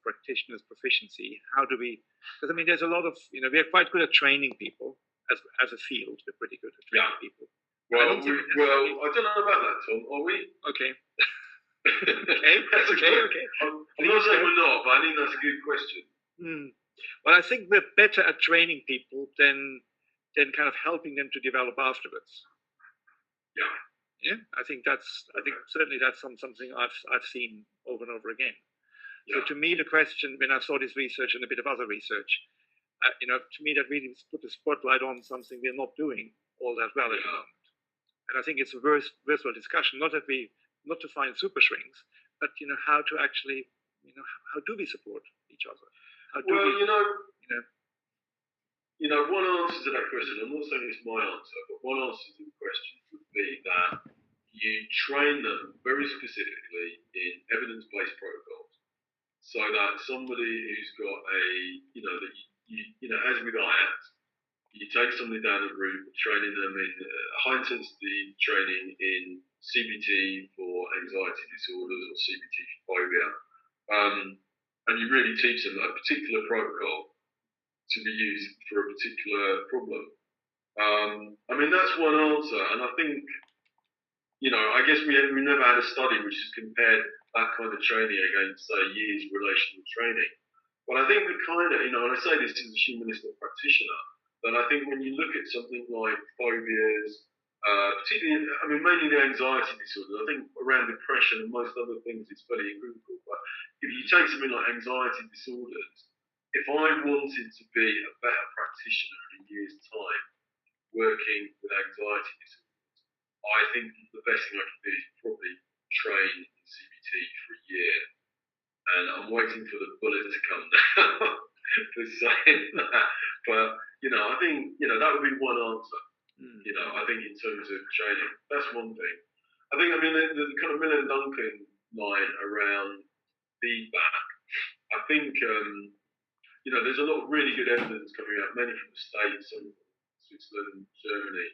practitioners' proficiency? How do we? Because I mean, there's a lot of we are quite good at training people as a field. We're pretty good at training people. Well, I don't know about that, Tom. Are we? Okay. okay. I'm not saying we're not, but I think that's a good question. Well, I think we're better at training people than kind of helping them to develop afterwards. Yeah. I think certainly that's something I've seen over and over again. So to me, the question when I saw this research and a bit of other research, to me that really put the spotlight on something we're not doing all that well at the moment. And I think it's a worthwhile discussion. Not to find super shrinks, but how to actually, how do we support each other? How do we, one answer to that question. I'm not saying it's my answer, but one answer to the question would be that you train them very specifically in evidence-based protocols, so that somebody who's got as with IAT, you take somebody down the route, training them in high-intensity training in CBT for anxiety disorders or CBT for phobia, and you really teach them a particular protocol to be used for a particular problem. I mean, that's one answer, and I think, I guess we never had a study which has compared that kind of training against, say, years of relational training. But I think we kind of, and I say this as a humanistic practitioner, that I think when you look at something like phobias, particularly, mainly the anxiety disorders, I think around depression and most other things it's fairly equivocal. But if you take something like anxiety disorders, if I wanted to be a better practitioner in a year's time working with anxiety disorders, I think the best thing I can do is probably train in CBT for a year. And I'm waiting for the bullet to come down for saying that. But, I think, that would be one answer. I think in terms of training, that's one thing. I think, the kind of Miller and Duncan line around feedback, I think, there's a lot of really good evidence coming out, many from the States and Switzerland, Germany,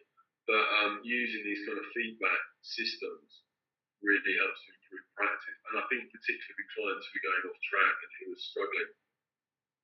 that using these kind of feedback systems really helps to improve practice. And I think particularly with clients who are going off track and who are struggling,